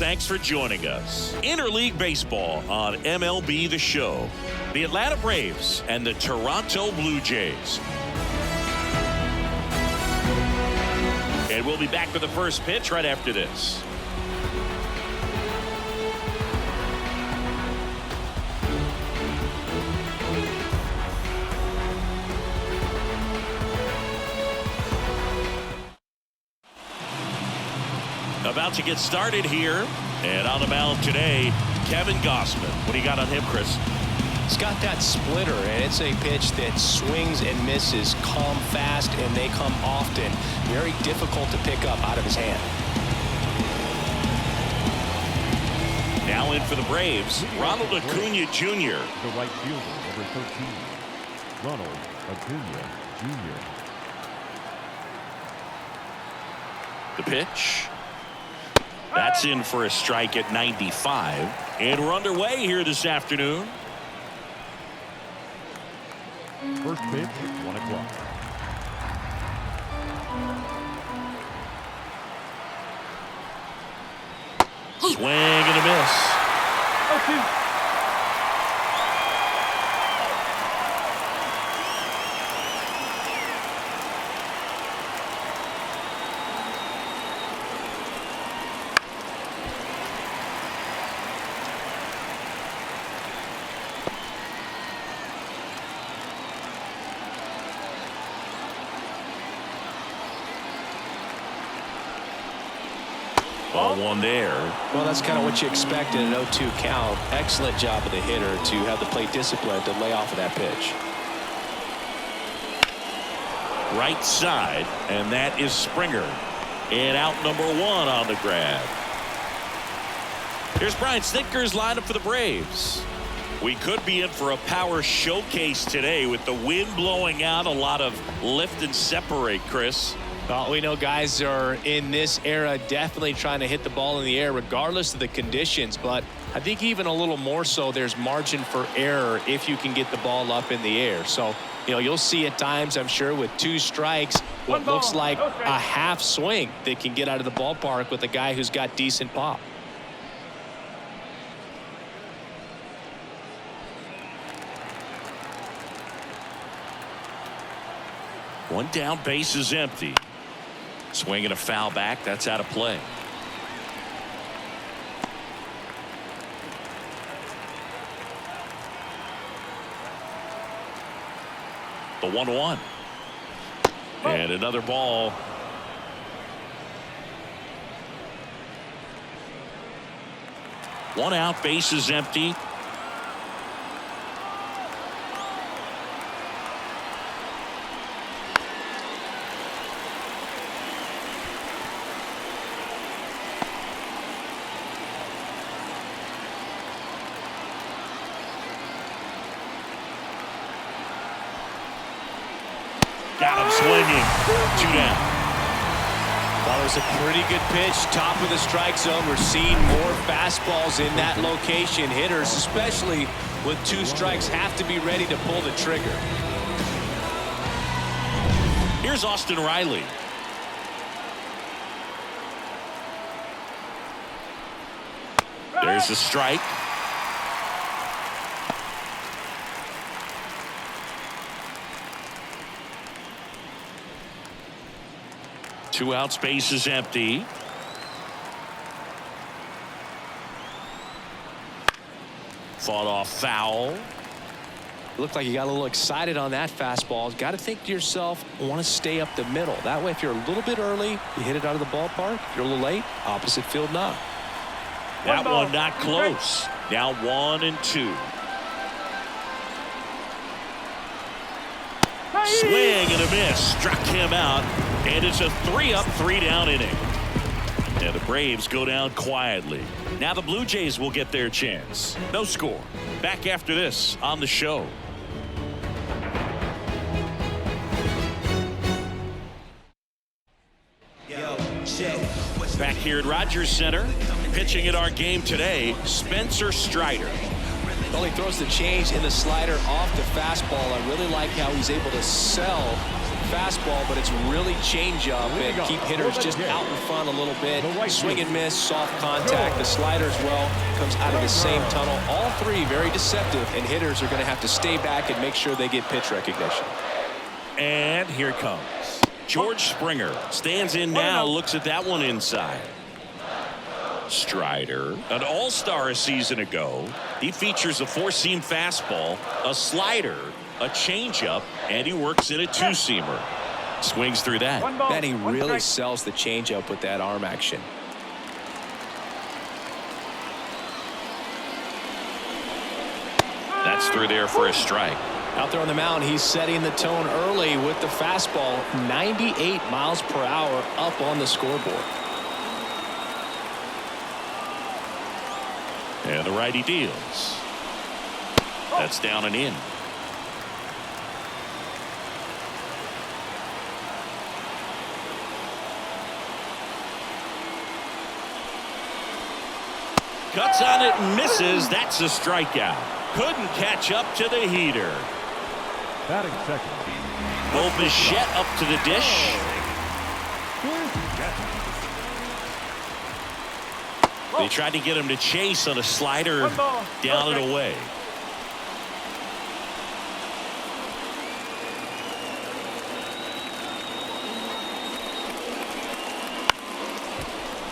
thanks for joining us. Interleague Baseball on MLB The Show. The Atlanta Braves and the Toronto Blue Jays. And we'll be back for the first pitch right after this. About to get started here, and on the mound today, Kevin Gausman. What do you got on him, Chris? He's got that splitter, and it's a pitch that swings and misses, come fast, and they come often. Very difficult to pick up out of his hand. Now in for the Braves, Ronald Acuna Jr. The right fielder, number 13, Ronald Acuna Jr. The pitch. That's in for a strike at 95. And we're underway here this afternoon. First pitch at 1 o'clock. Swing and a miss. Ball one there. Well, that's kind of what you expect in an 0-2 count. Excellent job of the hitter to have the plate discipline to lay off of that pitch. Right side, and that is Springer. And out number one on the grab. Here's Brian Snitker's lineup for the Braves. We could be in for a power showcase today with the wind blowing out, a lot of lift and separate, Chris. Well, we know guys are in this era definitely trying to hit the ball in the air regardless of the conditions, but I think even a little more so there's margin for error if you can get the ball up in the air. So, you know, you'll see at times, I'm sure, with 2 strikes, what looks like a half swing that can get out of the ballpark with a guy who's got decent pop. One down, base is empty. Swinging a foul back. That's out of play. The 1-1. And another ball. One out, base is empty. Got him swinging. 2 down. Well, it was a pretty good pitch, top of the strike zone. We're seeing more fastballs in that location. Hitters, especially with 2 strikes, have to be ready to pull the trigger. Here's Austin Riley. There's the strike. Two out, space is empty. Fought off foul. Looked like you got a little excited on that fastball. Got to think to yourself, want to stay up the middle. That way, if you're a little bit early, you hit it out of the ballpark. If you're a little late, opposite field not. That one not close. Now 1-2. Swing and a miss. Struck him out. And it's a 3-up, 3-down inning. And the Braves go down quietly. Now the Blue Jays will get their chance. No score. Back after this on the show. Back here at Rogers Center, pitching at our game today, Spencer Strider. Well, he throws the change in the slider off the fastball. I really like how he's able to sell fastball, but it's really changeup and keep hitters just out in front a little bit. Swing and miss, soft contact. The slider as well comes out of the same tunnel. All three very deceptive, and hitters are going to have to stay back and make sure they get pitch recognition. And here it comes. George Springer stands in now, looks at that one inside. Strider, an all-star a season ago. He features a four-seam fastball, a slider, a changeup, and he works in a two-seamer. Swings through that. And he really sells the changeup with that arm action. That's through there for a strike. Out there on the mound, he's setting the tone early with the fastball. 98 miles per hour up on the scoreboard. And the righty deals. That's down and in. Cuts on it and misses. That's a strikeout. Couldn't catch up to the heater. Batting second. Bo Bichette up to the dish. They tried to get him to chase on a slider, down and away.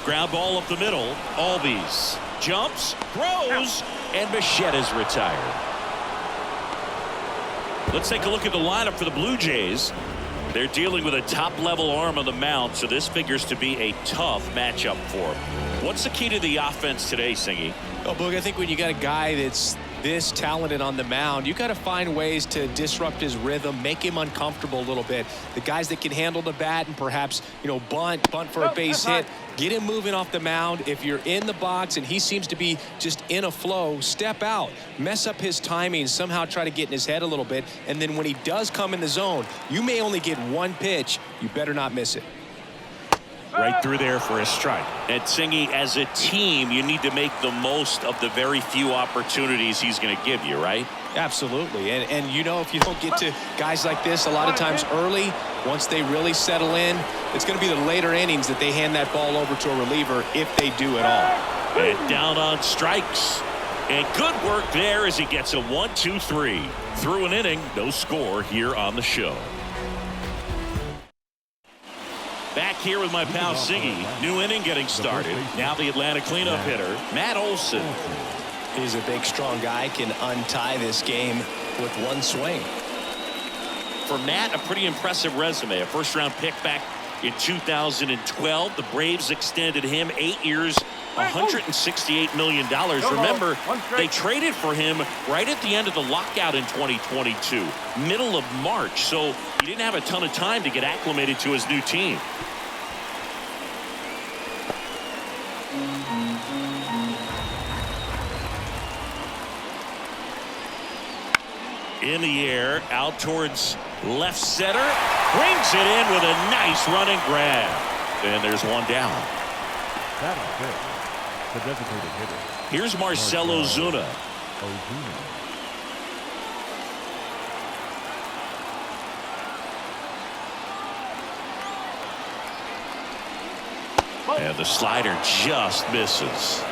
Ground ball up the middle. Albies jumps, throws, and Bichette is retired. Let's take a look at the lineup for the Blue Jays. They're dealing with a top-level arm on the mound, so this figures to be a tough matchup for them. What's the key to the offense today, Singy? Oh, Boog, I think when you got a guy that's this talented on the mound, you got to find ways to disrupt his rhythm, make him uncomfortable a little bit. The guys that can handle the bat and perhaps, bunt for a base hit, get him moving off the mound. If you're in the box and he seems to be just in a flow, step out, mess up his timing, somehow try to get in his head a little bit. And then when he does come in the zone, you may only get one pitch. You better not miss it. Right through there for a strike. And Singy, as a team, you need to make the most of the very few opportunities he's going to give you, right? Absolutely. And if you don't get to guys like this a lot of times early, once they really settle in, it's going to be the later innings that they hand that ball over to a reliever if they do at all. And down on strikes. And good work there as he gets a 1-2-3. Through an inning, no score here on the show. Back here with my pal Singy. New inning getting started. Now the Atlanta cleanup hitter, Matt Olson. He's a big, strong guy, can untie this game with one swing. For Matt, a pretty impressive resume. A first-round pick back in 2012. The Braves extended him 8 years, $168 million. Remember, they traded for him right at the end of the lockout in 2022, middle of March. So he didn't have a ton of time to get acclimated to his new team. In the air, out towards left center, brings it in with a nice running grab. And there's one down. That is good. The designated hitter. Here's Marcell Ozuna. And the slider just misses.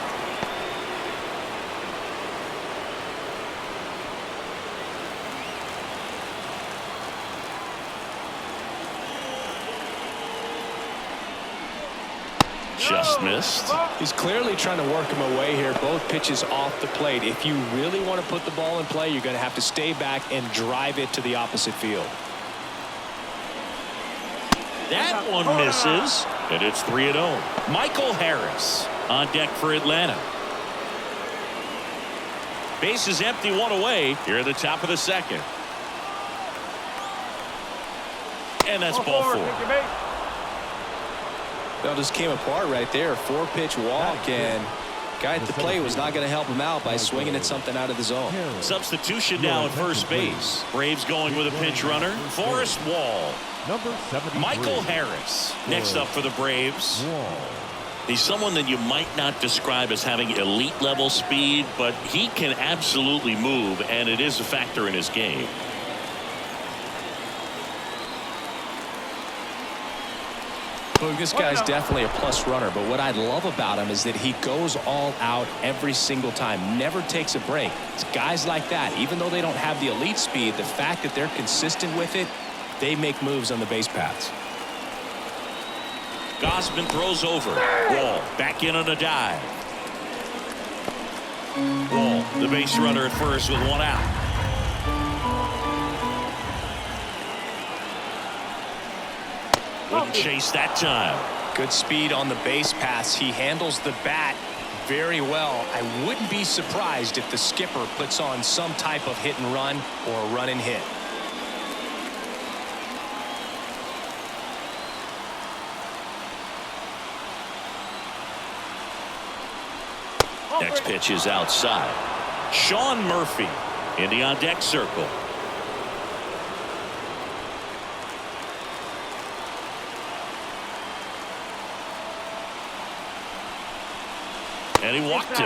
Just missed. He's clearly trying to work him away here. Both pitches off the plate. If you really want to put the ball in play, you're going to have to stay back and drive it to the opposite field. That one misses, and it's 3-0. Michael Harris on deck for Atlanta. Base is empty, one away here at the top of the second. And that's ball four. Well, just came apart right there. 4-pitch walk, and guy at the plate was not going to help him out by swinging at something out of the zone. Substitution now at first base. Braves going with a pinch runner. Forrest Wall. Number 73. Michael Harris next up for the Braves. He's someone that you might not describe as having elite level speed, but he can absolutely move, and it is a factor in his game. Look, this guy's definitely a plus runner, but what I love about him is that he goes all out every single time, never takes a break. It's guys like that, even though they don't have the elite speed, the fact that they're consistent with it, they make moves on the base paths. Gausman throws over. Wall back in on a dive. Wall, the base runner at first with one out. Wouldn't chase that time. Good speed on the base pass. He handles the bat very well. I wouldn't be surprised if the skipper puts on some type of hit and run or a run and hit. Next pitch is outside. Sean Murphy in the on-deck circle. And he walked him.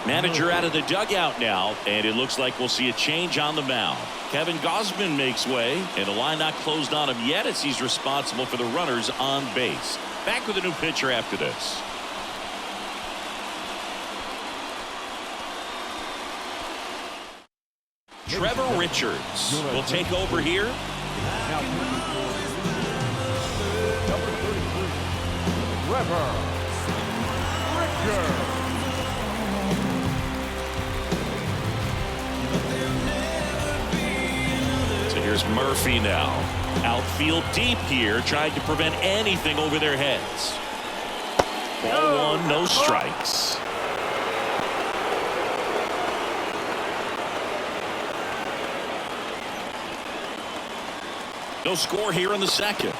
Manager out of the dugout now, and it looks like we'll see a change on the mound. Kevin Gausman makes way, and the line not closed on him yet as he's responsible for the runners on base. Back with a new pitcher after this. Trevor Richards will take over here. Number 33, Trevor Richards. So here's Murphy now. Outfield deep here, trying to prevent anything over their heads. Ball one, no strikes. No score here in the second.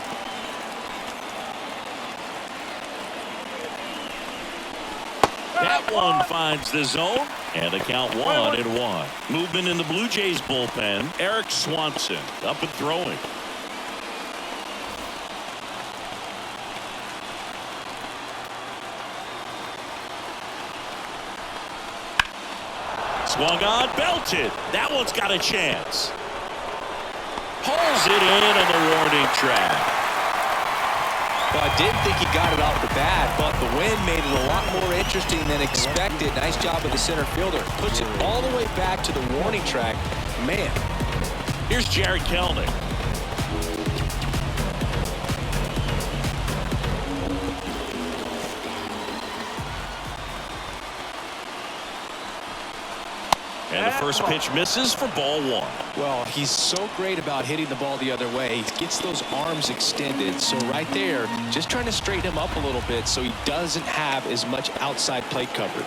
That one finds the zone, and the count 1-1. Movement in the Blue Jays bullpen. Eric Swanson up and throwing. Swung on, belted. That one's got a chance. Pulls it in on the warning track. Well, I didn't think he got it off the bat, but the wind made it a lot more interesting than expected. Nice job of the center fielder. Puts it all the way back to the warning track. Man. Here's Jared Kelnick. And the first pitch misses for ball one. Well, he's so great about hitting the ball the other way. He gets those arms extended. So right there, just trying to straighten him up a little bit so he doesn't have as much outside plate coverage.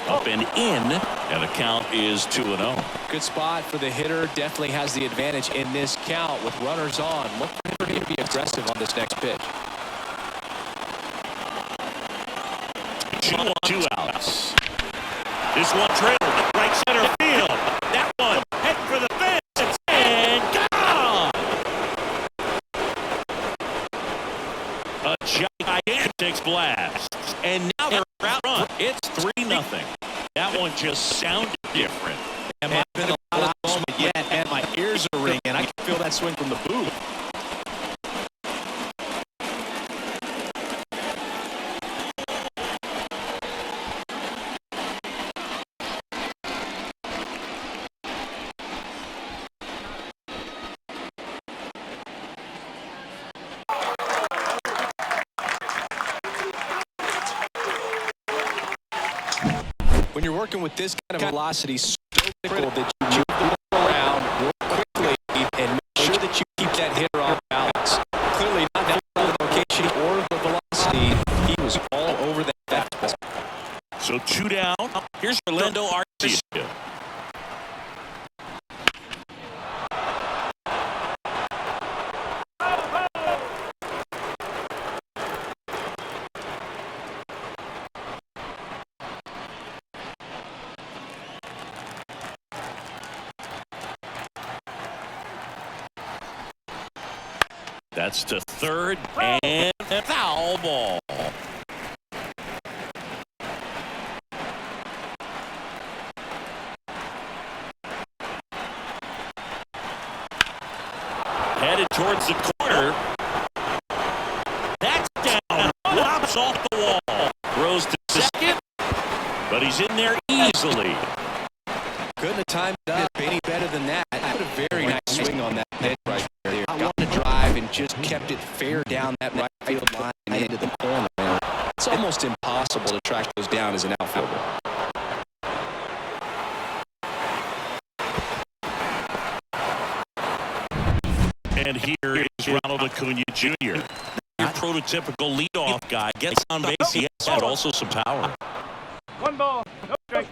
Up and in, and the count is 2-0. Good spot for the hitter. Definitely has the advantage in this count with runners on. Look for him to be aggressive on this next pitch. 2 outs. This one trailed right center field. That one heading for the fence and gone. A gigantic blast, and now they're out run. It's 3-0. That one just sounded different. And I've been a lot of moment yet, and my ears are ringing. I can feel that swing from the booth. When you're working with this kind of velocity, so critical that you move the ball around, work quickly, and make sure that you keep that hitter off balance. Clearly not that the location or the velocity. He was all over that fastball. So 2 down. Here's Orlando Arcia. That's to third and foul ball. Headed towards the corner. That's down. Lobs off the wall. Throws to second. But he's in there easily. Couldn't have timed it up any better than that. Had a very nice swing on that pitch right there. Got the drive and just kept it fair down that right field line and into the corner. It's almost impossible to track those down as an outfielder. And here is Ronald Acuna Jr. Your prototypical leadoff guy. Gets on base. He has also some power. One ball. Okay.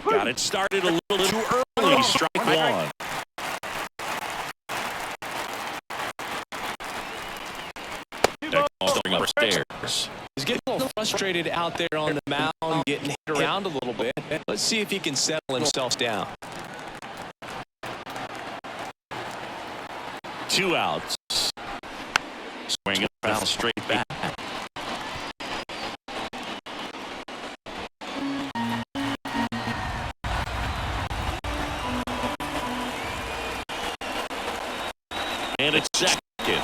Got it started a little too early. Strike one. That ball going upstairs. He's getting a little frustrated out there on the mound, getting hit around a little bit. Let's see if he can settle himself down. 2 outs. Swinging foul straight back. And it's second.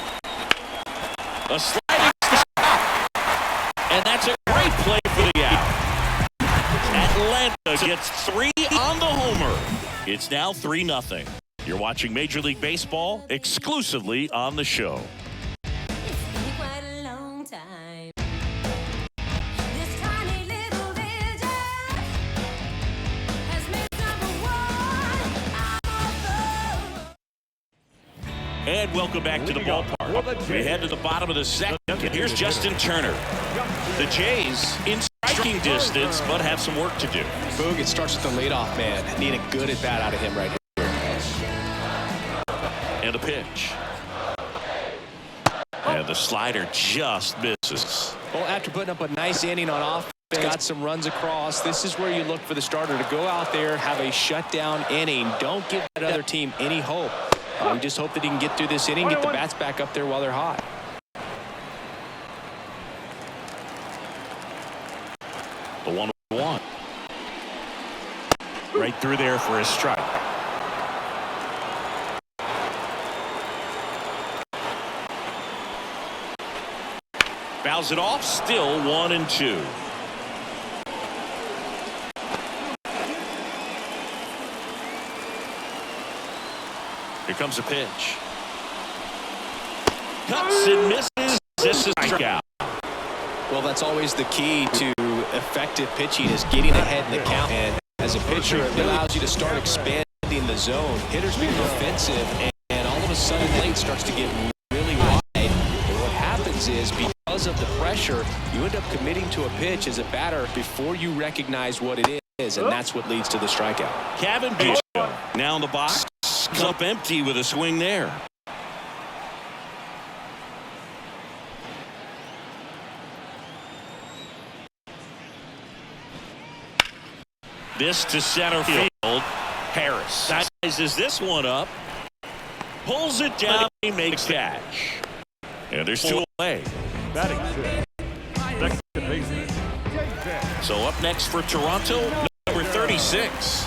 A sliding stop. And that's a great play for the out. Atlanta gets 3 on the homer. It's now 3-0. You're watching Major League Baseball exclusively on the show. And welcome back to the ballpark. We head to the bottom of the second. Here's Justin Turner. The Jays in striking distance, but have some work to do. Boog, it starts with the leadoff man. Need a good at bat out of him right here. And a pitch. And the slider just misses. Well, after putting up a nice inning on offense, got some runs across, this is where you look for the starter to go out there, have a shutdown inning. Don't give that other team any hope. We just hope that he can get through this inning, get the bats back up there while they're hot. The 1-1. Right through there for a strike. Fouls it off, still 1-2. Here comes a pitch. Cuts and misses. This is a strikeout. Well, that's always the key to effective pitching, is getting ahead in the count. And as a pitcher, it allows you to start expanding the zone. Hitters being offensive, and all of a sudden, lane starts to get really wide. And what happens is, because of the pressure, you end up committing to a pitch as a batter before you recognize what it is, and that's what leads to the strikeout. Kevin Bishop now in the box. Cup empty with a swing there. This to center field. Harris sizes this one up. Pulls it down. He makes catch. And there's 2 away. Batting sixth, second baseman. So up next for Toronto, number 36.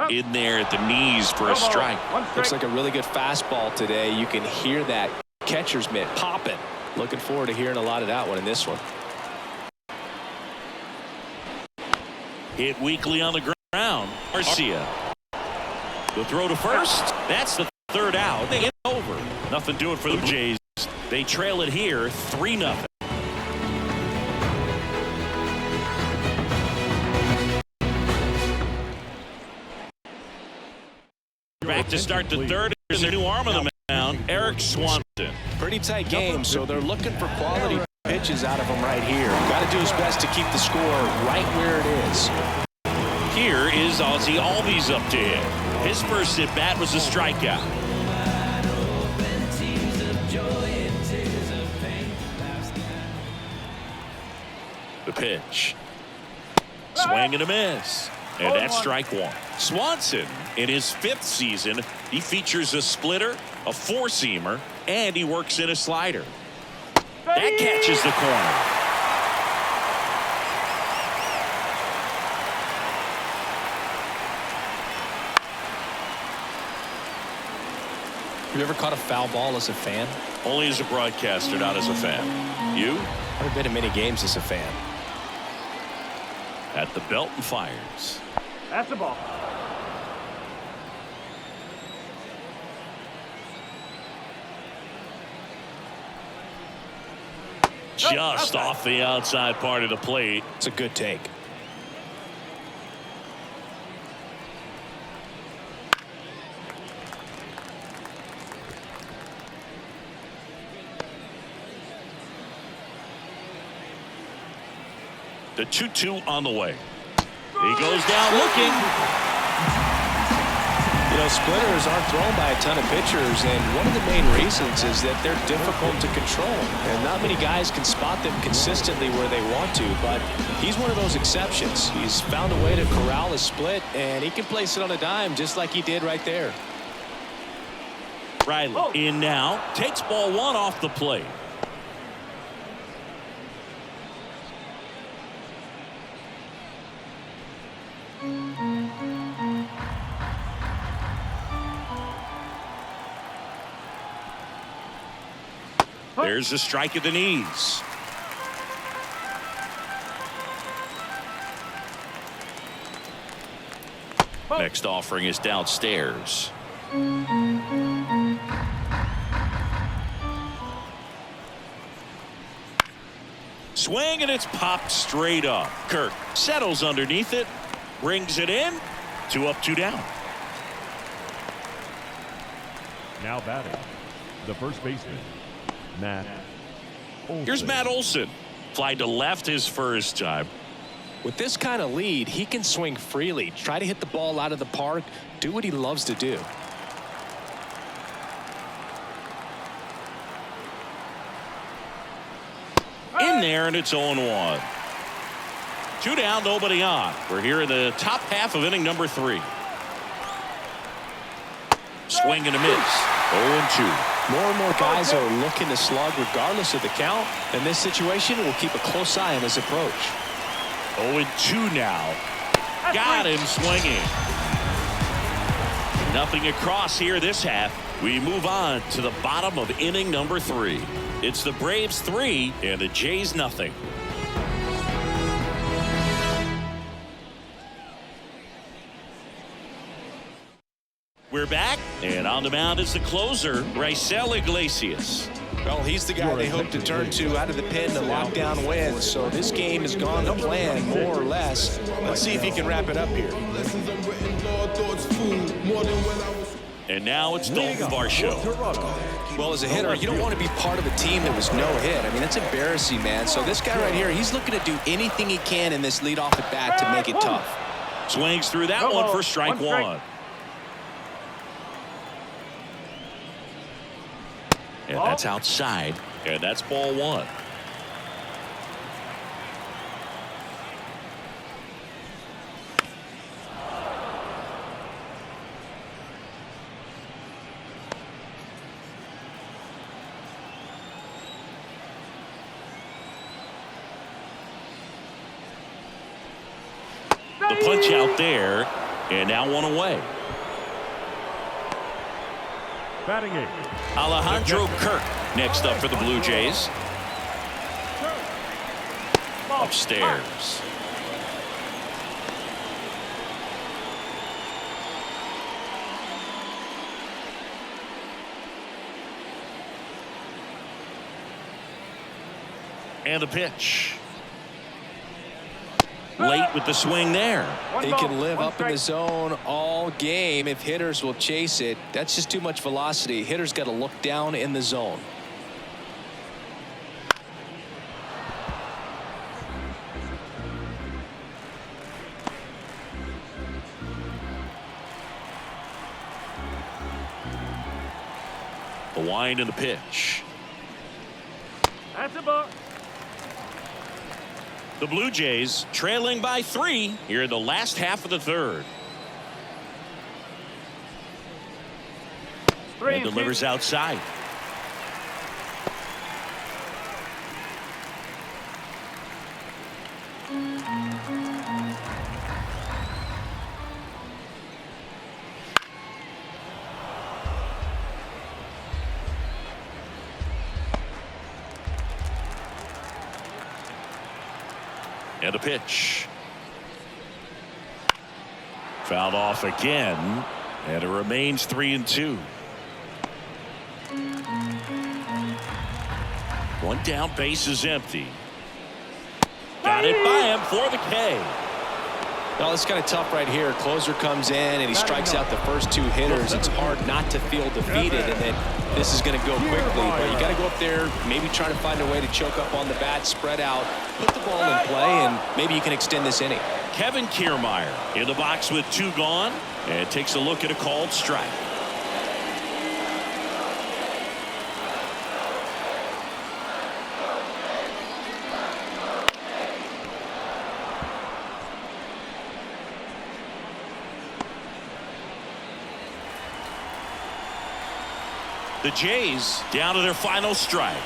In there at the knees for a strike. Looks like a really good fastball today. You can hear that catcher's mitt popping. Looking forward to hearing a lot of that one in this one. Hit weakly on the ground. Garcia. The throw to first. That's the 3rd out. They get over. Nothing doing for the Jays. They trail it here 3-0. Back to start the 3rd. There's a new arm on the mound, Eric Swanson. Pretty tight game, so they're looking for quality pitches out of him right here. Got to do his best to keep the score right where it is. Here is Ozzie Albies up to him. His first at bat was a strikeout. The pitch. Swing and a miss. And that's strike one. Swanson, in his 5th season, he features a splitter, a four-seamer, and he works in a slider. That catches the corner. Have you ever caught a foul ball as a fan? Only as a broadcaster, not as a fan. You? I've been in many games as a fan. At the belt and fires. That's the ball. Just off the outside part of the plate. It's a good take. The 2-2 on the way. He goes down looking. You know, splitters aren't thrown by a ton of pitchers, and one of the main reasons is that they're difficult to control. And not many guys can spot them consistently where they want to, but he's one of those exceptions. He's found a way to corral a split, and he can place it on a dime just like he did right there. Riley in now. Takes ball one off the plate. There's a strike at the knees. Next offering is downstairs. Swing and it's popped straight up. Kirk settles underneath it, brings it in. 2 up, 2 down. Now batting, the first baseman, Matt Olson. Here's Matt Olson. Fly to left his first time. With this kind of lead, he can swing freely, try to hit the ball out of the park, do what he loves to do. In there, and it's 0-1. 2 down, nobody on. We're here in the top half of inning number 3. Swing and a miss. 0-2. More and more guys are looking to slug regardless of the count. In this situation, we'll keep a close eye on his approach. 0-2 now. Got him swinging. Nothing across here this half. We move on to the bottom of inning number 3. It's the Braves 3 and the Jays nothing. We're back, and on the mound is the closer, Raisel Iglesias. Well, he's the guy they hope to turn to out of the pen to lock down wins. So this game has gone to plan, more or less. Let's see if he can wrap it up here. And now it's Dalton Varsho. Well, as a hitter, you don't want to be part of a team that was no hit. I mean, that's embarrassing, man. So this guy right here, he's looking to do anything he can in this leadoff at bat to make it tough. Swings through that one for strike one. And that's outside, and that's ball one. The punch out there, and now 1 away. Batting 8. Alejandro Kirk next up for the Blue Jays. Upstairs. And the pitch. Late with the swing there. He can live up in the zone all game if hitters will chase it. That's just too much velocity. Hitters got to look down in the zone. The wind and the pitch. That's a ball. The Blue Jays trailing by 3 here in the last half of the third. And delivers outside. And a pitch. Fouled off again, and it remains 3-2. One down, base is empty. Got it by him for the K. Well, it's kind of tough right here. Closer comes in and he strikes out the first 2 hitters. It's hard not to feel defeated, and then this is going to go quickly. But you got to go up there, maybe try to find a way to choke up on the bat, spread out, put the ball in play, and maybe you can extend this inning. Kevin Kiermaier in the box with 2 gone, and takes a look at a called strike. The Jays down to their final strike.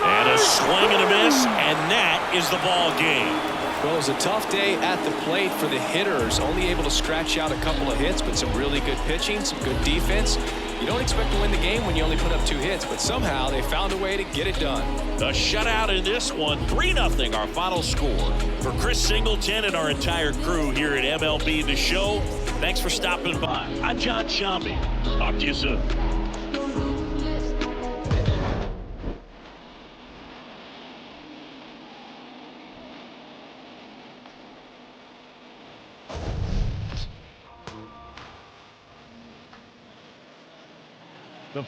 And a swing and a miss, and that is the ball game. Well, it was a tough day at the plate for the hitters. Only able to scratch out a couple of hits, but some really good pitching, some good defense. You don't expect to win the game when you only put up 2 hits, but somehow they found a way to get it done. The shutout in this one, 3-0 our final score. For Chris Singleton and our entire crew here at MLB The Show, thanks for stopping by. I'm John Shambi. Talk to you soon.